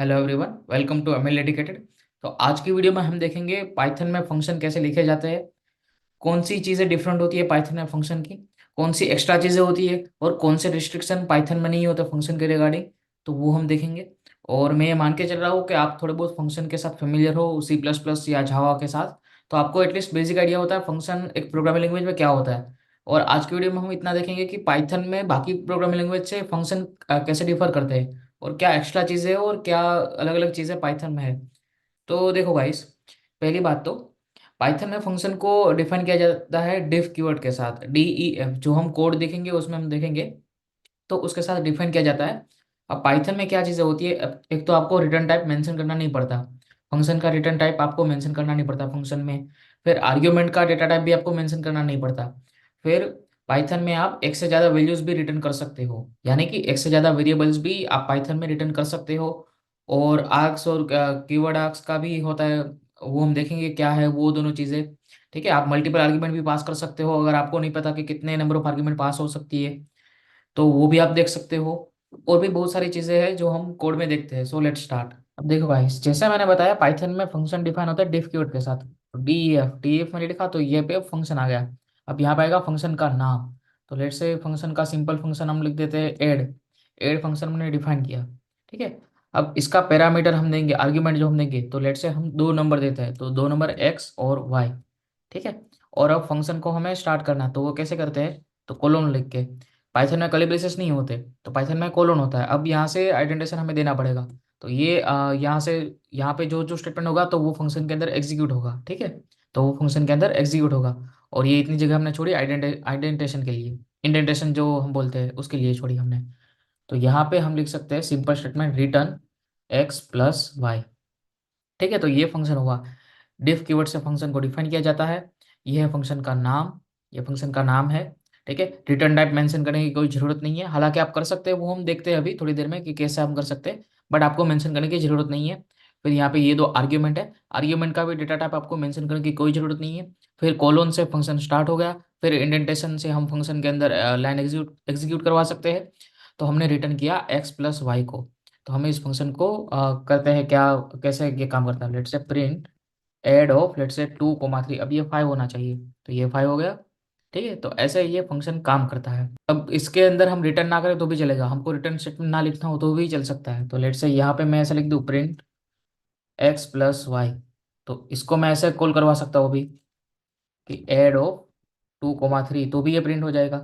Hello everyone, welcome to ML educated. तो आज की वीडियो में हम देखेंगे पाइथन में फंक्शन कैसे लिखे जाते हैं, कौन सी चीज़ें डिफरेंट होती है पाइथन में फंक्शन की, कौन सी एक्स्ट्रा चीज़ें होती है और कौन से रिस्ट्रिक्शन पाइथन में नहीं होते फंक्शन के रिगार्डिंग। तो वो हम देखेंगे। और मैं ये मान के चल रहा हूँ कि आप थोड़े बहुत फंक्शन के साथ फेमिलियर हो, सी प्लस प्लस या जावा के साथ। तो आपको एटलीस्ट बेसिक आइडिया होता है फंक्शन एक प्रोग्रामिंग लैंग्वेज में क्या होता है। और आज की वीडियो में हम इतना देखेंगे कि पाइथन में बाकी प्रोग्रामिंग लैंग्वेज से फंक्शन कैसे डिफर करते हैं और क्या एक्स्ट्रा चीज़ें हैं और क्या अलग अलग चीज़ें पाइथन में है। तो देखो गाइस, पहली बात तो पाइथन में फंक्शन को डिफाइन किया जाता है डिफ कीवर्ड के साथ, DEF। जो हम कोड देखेंगे उसमें हम देखेंगे तो उसके साथ डिफाइन किया जाता है। अब पाइथन में क्या चीज़ें होती है, एक तो आपको रिटर्न टाइप मेंशन करना नहीं पड़ता। फंक्शन का रिटर्न टाइप आपको मेंशन करना नहीं पड़ता फंक्शन में। फिर आर्ग्यूमेंट का डेटा टाइप भी आपको मेंशन करना नहीं पड़ता। फिर पाइथन में आप एक से ज़्यादा वैल्यूज भी रिटर्न कर सकते हो, यानी कि एक से ज़्यादा वेरिएबल्स भी आप पाइथन में रिटर्न कर सकते हो। और आर्क्स और कीवर्ड आर्क्स का भी होता है, वो हम देखेंगे क्या है वो दोनों चीज़ें। ठीक है, आप मल्टीपल आर्ग्यूमेंट भी पास कर सकते हो अगर आपको नहीं पता कि कितने नंबर ऑफ आर्ग्यूमेंट पास हो सकती है, तो वो भी आप देख सकते हो। और भी बहुत सारी चीजें हैं जो हम कोड में देखते हैं। So let start. अब देखो भाई, जैसे मैंने बताया पाइथन में फंक्शन डिफाइन होता है डिफ कीवर्ड के साथ। DEF मैंने लिखा तो ये पे फंक्शन आ गया। अब यहाँ पे आएगा फंक्शन का नाम। तो लेट से फंक्शन का सिंपल फंक्शन हम लिख देते हैं ऐड। ऐड फंक्शन हमने डिफाइन किया। ठीक है। अब इसका पैरामीटर हम देंगे, आर्ग्यूमेंट जो हम देंगे, तो लेट से हम दो नंबर देते हैं, तो दो नंबर एक्स और वाई। ठीक है। और अब फंक्शन को हमें स्टार्ट करना है, तो वो कैसे करते हैं, तो कोलोन लिख के। पाइथन में कर्ली ब्रेसेस नहीं होते, तो पाइथन में कोलोन होता है। अब यहाँ से आइडेंटिफिकेशन हमें देना पड़ेगा। तो ये यहाँ से यहाँ पे जो जो स्टेटमेंट होगा तो वो फंक्शन के अंदर एग्जीक्यूट होगा। ठीक है। तो वो फंक्शन के अंदर एग्जीक्यूट होगा। और ये इतनी जगह हमने छोड़ी आइडेंटिफिकेशन के लिए, इंडेंटेशन जो हम बोलते हैं उसके लिए छोड़ी हमने। तो यहाँ पे हम लिख सकते हैं simple statement return x plus y. ठीक है। तो ये फंक्शन हुआ। डिफ कीवर्ड से फंक्शन को डिफाइन किया जाता है। ये है फंक्शन का नाम, ये फंक्शन का नाम है। ठीक है। रिटर्न टाइप मेंशन करने की कोई जरूरत नहीं है, हालांकि आप कर सकते हैं, वो हम देखते हैं अभी थोड़ी देर में कि कैसे हम कर सकते हैं। बट आपको मेंशन करने की जरूरत नहीं है। फिर यहाँ पे ये दो आर्ग्यूमेंट है, आर्ग्यूमेंट का भी डेटा टाइप आपको मेंशन करने की कोई जरूरत नहीं है। फिर कॉलोन से फंक्शन स्टार्ट हो गया। फिर इंडेंटेशन से हम फंक्शन के अंदर लाइन एग्जीक्यूट करवा सकते हैं। तो हमने रिटर्न किया एक्स प्लस वाई को। तो हमें इस फंक्शन को करते हैं क्या, कैसे ये काम करता है। लेट से प्रिंट एड ऑफ लेट से 2,3। अब ये 5 होना चाहिए, तो ये 5 हो गया। ठीक है। तो ऐसे ये फंक्शन काम करता है। अब इसके अंदर हम रिटर्न ना करें तो भी चलेगा, हमको रिटर्न स्टेटमेंट ना लिखना हो तो भी चल सकता है। तो लेट से यहाँ पे मैं ऐसे लिख दूँ प्रिंट एक्स प्लस वाई। तो इसको मैं ऐसे कॉल करवा सकता हूँ अभी कि एड ऑफ 2,3, तो भी ये प्रिंट हो जाएगा।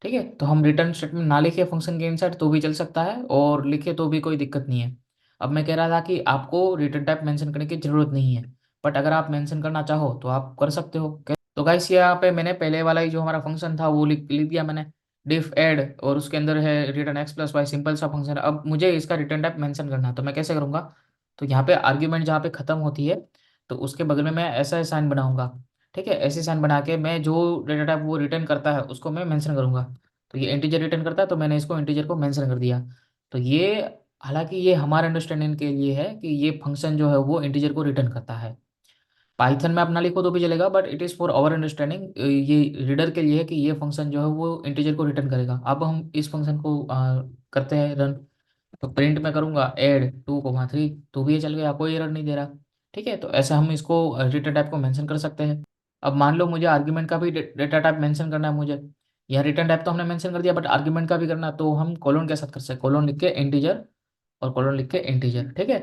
ठीक है। तो हम रिटर्न स्टेटमेंट ना लिखे फंक्शन के इनसाइड तो भी चल सकता है, और लिखे तो भी कोई दिक्कत नहीं है। अब मैं कह रहा था कि आपको रिटर्न टाइप मेंशन करने की जरूरत नहीं है, बट अगर आप मेंशन करना चाहो तो आप कर सकते हो। तो गाइस, यहाँ पे मैंने पहले वाला ही जो हमारा फंक्शन था वो लिख लिख दिया मैंने, डिफ एड, और उसके अंदर है return x plus y, simple सा फंक्शन। अब मुझे इसका रिटर्न टाइप मेंशन करना है, तो मैं कैसे करूंगा। तो यहाँ पे आर्ग्यूमेंट जहाँ पे खत्म होती है, तो उसके बगल में मैं ऐसा साइन बनाऊंगा। ठीक है। ऐसे साइन बना के मैं जो डेटा टाइप वो रिटर्न करता है उसको मैं मेंशन करूंगा। तो ये इंटीजर रिटर्न करता है, तो मैंने इसको इंटीजर को मेंशन कर दिया। तो ये, हालांकि ये हमारे अंडरस्टैंडिंग के लिए है कि ये फंक्शन जो है वो इंटीजर को रिटर्न करता है। पाइथन में आप ना लिखो तो भी चलेगा, but it is for our understanding, ये रीडर के लिए है कि ये फंक्शन जो है वो इंटीजर को रिटर्न करेगा। अब हम इस फंक्शन को करते हैं रन। तो प्रिंट में करूंगा ऐड 2,3, तो भी ये चल गया, कोई एरर नहीं दे रहा। ठीक है। तो ऐसे हम इसको रिटर्न टाइप को मेंशन कर सकते हैं। अब मान लो मुझे आर्ग्यूमेंट का भी डेटा टाइप मेंशन करना है मुझे। यह रिटर्न टाइप तो हमने मेंशन कर दिया, बट आर्ग्यूमेंट का भी करना है, तो हम कॉलन के साथ कर सकते हैं, कॉलन लिख के इंटीजर और कॉलन लिख के इंटीजर। ठीक है।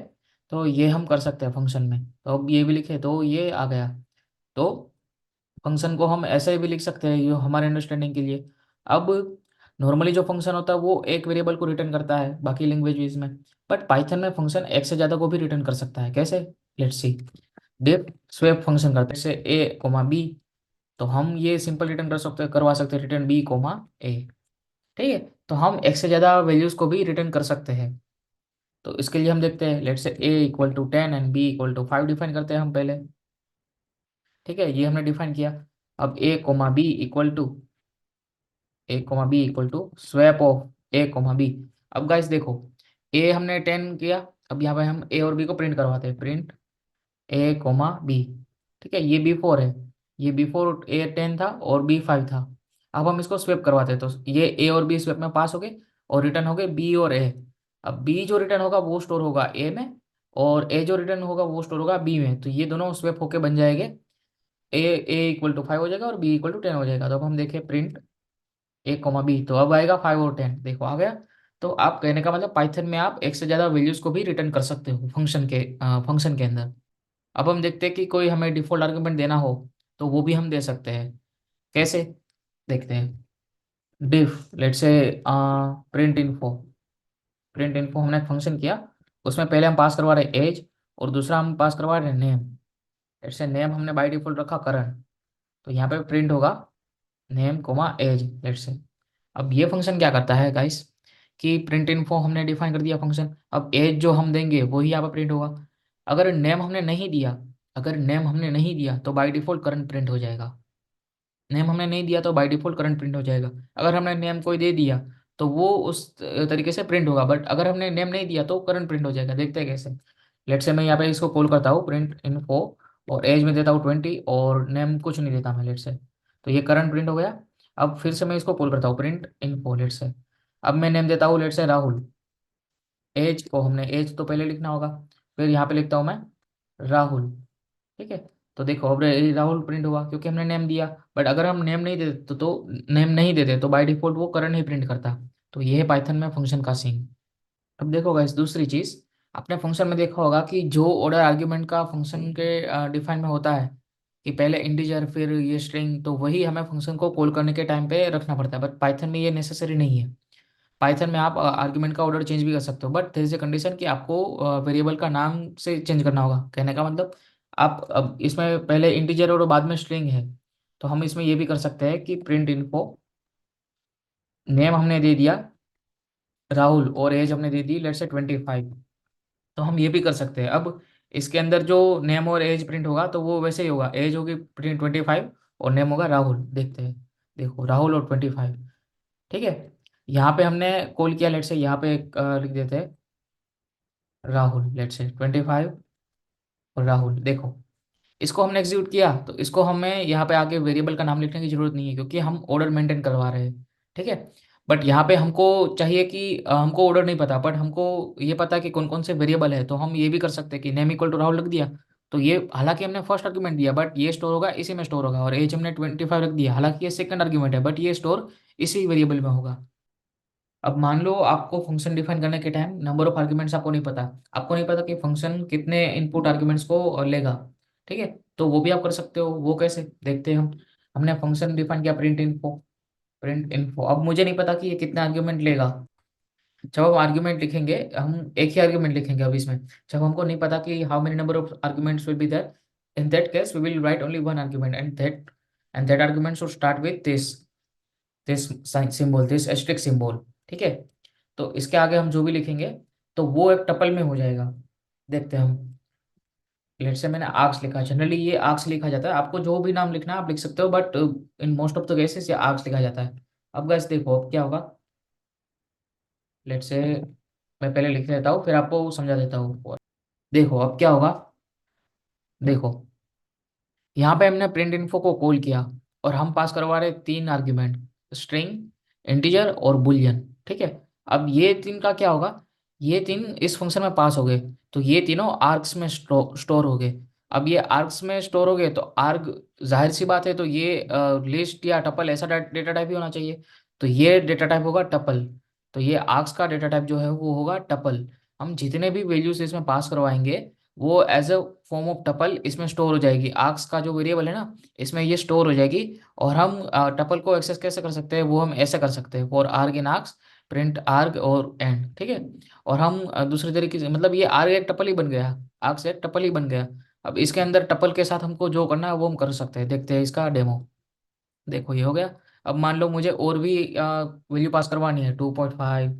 तो ये हम कर सकते हैं फंक्शन में। तो अब ये भी लिखे तो ये आ गया। तो फंक्शन को हम ऐसे भी लिख सकते हैं, ये हमारे अंडरस्टैंडिंग के लिए। अब नॉर्मली जो फंक्शन होता है वो एक वेरिएबल को रिटर्न करता है बाकी लैंग्वेज में, बट पाइथन में फंक्शन एक से ज़्यादा को भी रिटर्न कर सकता है। कैसे, let's see. Diff swap function करते हैं, जैसे ए कोमा बी, तो हम ये सिंपल रिटर्न कर सकते हैं, करवा सकते हैं रिटर्न बी कोमा ए। ठीक है। तो हम एक से ज़्यादा वैल्यूज़ को भी रिटर्न कर सकते हैं। तो इसके लिए हम देखते हैं, let's say A = 10 and B = 5 define करते हैं हम पहले। ठीक है। ये हमने डिफाइन किया। अब A, B = swap of A, B। अब गाइस देखो, ए हमने 10 किया। अब यहाँ पे हम ए और बी को प्रिंट करवाते हैं, प्रिंट A, B। ठीक है। ये B4 है, ये बिफोर A 10 था और B5 था। अब हम इसको स्वैप करवाते हैं, तो ये ए और बी स्वैप में पास हो गए और रिटर्न हो गए बी और ए। अब बी जो रिटर्न होगा वो स्टोर होगा ए में, और ए जो रिटर्न होगा वो स्टोर होगा बी में, तो ये दोनों स्वैप होके बन जाएंगे, ए इक्वल टू 5 हो जाएगा और बी इक्वल टू 10 हो जाएगा। तो अब हम देखें प्रिंट ए कॉमा बी, तो अब आएगा 5 और 10, देखो आ गया। तो आप कहने का मतलब पाइथन में आप एक से ज़्यादा वैल्यूज को भी रिटर्न कर सकते हो फंक्शन के अंदर। अब हम देखते हैं कि कोई हमें डिफॉल्ट आर्गुमेंट देना हो तो वो भी हम दे सकते हैं, कैसे देखते हैं। डिफ लेट से प्रिंट इन्फो हमने फंक्शन किया, उसमें पहले हम पास करवा रहे एज और दूसरा हम पास करवा रहे नेम। लेट से नेम हमने बाय डिफॉल्ट रखा करण, तो यहाँ पे प्रिंट होगा नेम कोमा एज लेट से। अब ये फंक्शन क्या करता है गाइस, कि प्रिंट इन्फो हमने डिफाइन कर दिया फंक्शन, अब एज जो हम देंगे वही यहाँ पे प्रिंट होगा। अगर नेम हमने नहीं दिया, तो बाय डिफॉल्ट करंट प्रिंट हो जाएगा। नेम हमने नहीं दिया तो बाय डिफॉल्ट करंट प्रिंट हो जाएगा। अगर हमने नेम कोई दे दिया तो वो उस तरीके से प्रिंट होगा, बट अगर हमने नेम नहीं दिया तो करंट प्रिंट हो जाएगा। देखते हैं कैसे। लेट से मैं यहाँ पे इसको कॉल करता हूँ प्रिंट इन्फो, और एज में देता हूँ 20 और नेम कुछ नहीं देता मैं लेट से, तो ये करंट प्रिंट हो गया। अब फिर से मैं इसको कॉल करता हूँ प्रिंट इन्फो लेट से, अब मैं नेम देता हूँ लेट से राहुल। एज को हमने एज तो पहले लिखना होगा, फिर यहाँ पे लिखता हूँ मैं राहुल, ठीक है। तो देखो अब राहुल प्रिंट हुआ क्योंकि हमने नेम दिया, बट अगर हम नेम नहीं देते तो नेम नहीं देते तो बाय डिफॉल्ट वो करंट ही प्रिंट करता। तो ये है पाइथन में फंक्शन का सीन। अब देखो गाइस दूसरी चीज, आपने फंक्शन में देखा होगा कि जो ऑर्डर आर्ग्यूमेंट का फंक्शन के डिफाइन में होता है, कि पहले इंटीजर फिर ये स्ट्रिंग, तो वही हमें फंक्शन को कॉल करने के टाइम पे रखना पड़ता है, बट पाइथन में ये नेसेसरी नहीं है। पाइथन में आप आर्ग्यूमेंट का ऑर्डर चेंज भी कर सकते हो, but there is a condition कि आपको वेरिएबल का नाम से चेंज करना होगा। कहने का मतलब आप अब इसमें पहले इंटीजर और बाद में स्ट्रिंग है, तो हम इसमें ये भी कर सकते हैं कि प्रिंट इन्फो नेम हमने दे दिया राहुल और एज हमने दे दी लेट्स से 25, तो हम ये भी कर सकते हैं। अब इसके अंदर जो नेम और एज प्रिंट होगा तो वो वैसे ही होगा, एज होगी प्रिंट 25 और नेम होगा राहुल। देखते हैं, देखो राहुल और 25, ठीक है। यहाँ पे हमने कॉल किया लेट से, यहाँ पे लिख देते हैं राहुल लेट से 25 और राहुल। देखो इसको हमने एग्जीक्यूट किया, तो इसको हमें यहाँ पे आगे वेरिएबल का नाम लिखने की जरूरत नहीं है क्योंकि हम ऑर्डर मेंटेन करवा रहे हैं, ठीक है। बट यहाँ पे हमको चाहिए कि हमको ऑर्डर नहीं पता, बट हमको ये पता है कि कौन कौन से वेरिएबल है, तो हम ये भी कर सकते हैं कि नेम इक्वल टू राहुल लिख दिया। तो ये हालांकि हमने फर्स्ट आर्ग्यूमेंट दिया बट ये स्टोर होगा इसी में स्टोर होगा, और एज हमने 25 रख दिया, हालांकि ये सेकंड आर्ग्यूमेंट है बट ये स्टोर इसी वेरिएबल में होगा। अब मान लो आपको फंक्शन डिफाइन करने के टाइम नंबर ऑफ आर्ग्यूमेंट्स आपको नहीं पता कि फंक्शन कितने इनपुट आर्ग्यूमेंट्स को लेगा, ठीक है। तो वो भी आप कर सकते हो, वो कैसे देखते हैं हम। हमने फंक्शन डिफाइन किया प्रिंट इन्फो, अब मुझे नहीं पता कि ये कितने आर्ग्यूमेंट लेगा। जब हम आर्ग्यूमेंट लिखेंगे, हम एक ही आर्ग्यूमेंट लिखेंगे अब इसमें, जब हमको नहीं पता कि how many number of arguments will be there, in that case we will write only one argument and that argument should start with this symbol, this asterisk symbol, ठीक है। तो इसके आगे हम जो भी लिखेंगे तो वो एक टपल में हो जाएगा। देखते हैं हम, लेट से मैंने आर्क्स लिखा, जनरली ये आर्क्स लिखा जाता है, आपको जो भी नाम लिखना है आप लिख सकते हो, but in most of the cases ये आर्क्स लिखा जाता है। अब गैस देखो अब क्या होगा, लेट से मैं पहले लिख देता हूँ फिर आपको समझा देता हूँ। देखो अब क्या होगा, देखो यहाँ पे हमने प्रिंट इन्फो को कॉल किया और हम पास करवा रहे तीन आर्ग्यूमेंट, स्ट्रिंग, इंटीजर और बुलियन, ठीक है। अब ये तीन का क्या होगा, ये तीन इस फंक्शन में पास हो गए, तो ये तीनों आर्ग्स में स्टोर हो गए। अब ये आर्ग्स में स्टोर हो गए तो आर्ग, जाहिर सी बात है, तो ये लिस्ट या टपल ऐसा डेटा टाइप ही होना चाहिए, तो ये डेटा टाइप होगा टपल। तो ये आर्ग्स का डेटा टाइप जो है वो होगा टपल। हम जितने भी वैल्यूज इसमें पास करवाएंगे वो as a form of tuple इसमें स्टोर हो जाएगी, आर्क्स का जो वेरिएबल है ना इसमें ये स्टोर हो जाएगी। और हम टपल को एक्सेस कैसे कर सकते हैं, वो हम ऐसे कर सकते हैं फॉर आर्ग इन आर्क्स प्रिंट आर्ग और एंड, ठीक है। और हम दूसरे तरीके से, मतलब ये आर्ग एक टपल ही बन गया, आर्क्स एक टपल ही बन गया। अब इसके अंदर टपल के साथ हमको जो करना है वो हम कर सकते हैं, देखते हैं इसका डेमो। देखो ये हो गया। अब मान लो मुझे और भी वैल्यू पास करवानी है 2.5,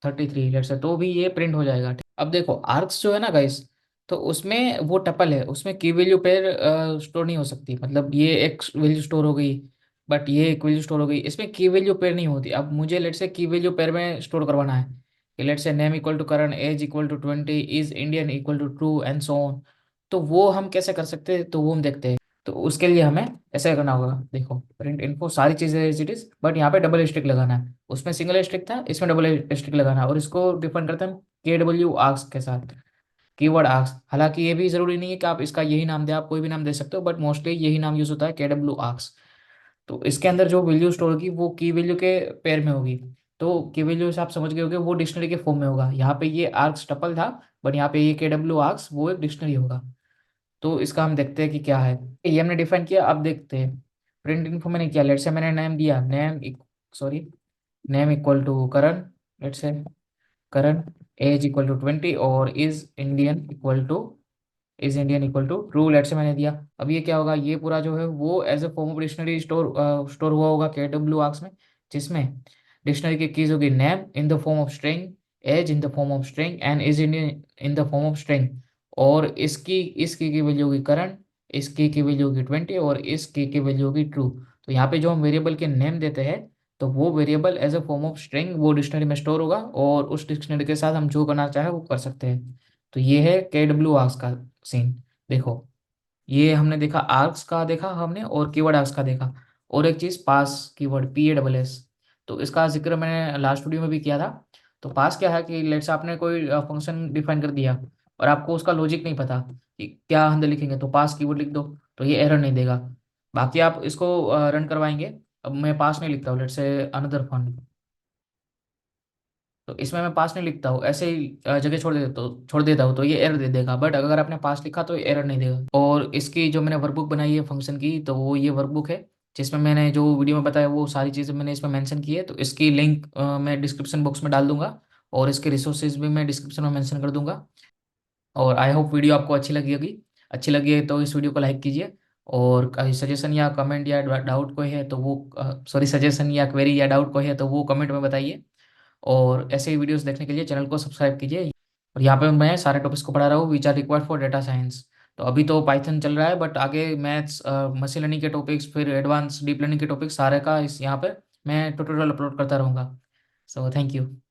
33 लेट से, तो भी ये प्रिंट हो जाएगा। अब देखो आर्क्स जो है ना गाइस, तो उसमें वो टपल है, उसमें की वैल्यू पेयर स्टोर नहीं हो सकती, मतलब ये एक वैल्यू स्टोर हो गई बट ये एक वैल्यू स्टोर हो गई, इसमें की वैल्यू पेयर नहीं होती। अब मुझे लेट से की वैल्यू पेयर में स्टोर करवाना है कि let say name equal to Karan, age equal to 20, is Indian equal to true and so on. तो वो हम कैसे कर सकते हैं, तो वो हम देखते हैं। तो उसके लिए हमें ऐसा करना होगा, देखो प्रिंट इन्फो सारी चीजें एज इट इज, बट यहाँ पे डबल स्टिक लगाना है, उसमें सिंगल स्टिक था इसमें डबल स्टिक लगाना है, और इसको डिफाइन करते हैं के डब्ल्यू आर्क्स के साथ, कीवर्ड आर्क्स, हालांकि ये भी जरूरी नहीं है कि आप इसका यही नाम दें, आप कोई भी नाम दे सकते हो, बट मोस्टली यही नाम यूज होता है, KW आर्क्स। तो इसके अंदर जो वैल्यू स्टोर होगी वो की वैल्यू के पेयर में होगी। तो की वैल्यू से आप समझ गए होगे वो डिक्शनरी के फॉर्म में होगा। यहाँ पे ये आर्क्स टपल था, बट यहाँ पे ये KW आर्क्स वो एक डिक्शनरी होगा। तो इसका हम देखते हैं कि क्या है। ये हमने डिफाइन किया, अब देखते हैं प्रिंट इन्फो मैंने किया। लेट से मैंने नेम दिया, name sorry name equal to Karan, let say Karan, age equal to 20 और is Indian equal to true, let say मैंने दिया। अब ये क्या होगा, ये पूरा जो है वो as a form of dictionary store हुआ होगा KW आर्क्स में, जिसमें डिक्शनरी की कीज होगी name in the form of string, age in the form of string and is Indian in the form of string. और इसकी की वैल्यू होगी करंट, इसकी वैल्यू होगी 20 और इसकी वैल्यू होगी ट्रू। तो यहाँ पे जो हम वेरिएबल के नेम देते हैं, तो वो variable as a form of string वो डिक्शनरी में स्टोर होगा और उस डिक्शनरी के साथ हम जो करना चाहे वो कर सकते हैं। तो ये है KW आर्क्स का सीन। देखो, ये हमने देखा आर्क्स का देखा हमने, और कीवर्ड आर्क्स का देखा। और एक चीज पास कीवर्ड, PASS, तो इसका जिक्र मैंने लास्ट वीडियो में भी किया था। तो पास क्या है कि लेट्स आपने कोई फंक्शन डिफाइन कर दिया और आपको उसका लॉजिक नहीं पता कि क्या अंदर लिखेंगे, तो पास कीवर्ड लिख दो, तो ये एरर नहीं देगा। बाकी आप इसको रन करवाएंगे। अब मैं पास नहीं लिखता हूँ, लेट्स से अनदर फन, तो इसमें मैं पास नहीं लिखता हूँ, ऐसे ही जगह छोड़ देता हूँ, तो ये एरर दे देगा। बट अगर आपने पास लिखा तो ये एरर नहीं देगा। और इसकी जो मैंने वर्कबुक बनाई है फंक्शन की, तो वो ये वर्कबुक है, जिसमें मैंने जो वीडियो में बताया वो सारी चीज़ें मैंने इसमें मेंशन की है। तो इसकी लिंक मैं डिस्क्रिप्शन बॉक्स में डाल दूंगा, और इसके रिसोर्सेज भी मैं डिस्क्रिप्शन में मेंशन कर दूंगा। और आई होप वीडियो आपको अच्छी लगी होगी। अच्छी लगी है तो इस वीडियो को लाइक कीजिए। और सजेशन या कमेंट या डाउट कोई है तो वो, सॉरी, सजेशन या क्वेरी या डाउट कोई है तो वो कमेंट में बताइए। और ऐसे ही वीडियोस देखने के लिए चैनल को सब्सक्राइब कीजिए। और यहाँ पे मैं सारे टॉपिक्स को पढ़ा रहा हूँ which are required for data science. तो अभी तो पाइथन चल रहा है, बट आगे मैथ्स, मशीन लर्निंग के टॉपिक्स, फिर एडवांस डीप लर्निंग के टॉपिक्स सारे का इस यहाँ पे मैं ट्यूटोरियल अपलोड करता रहूँगा। So thank you.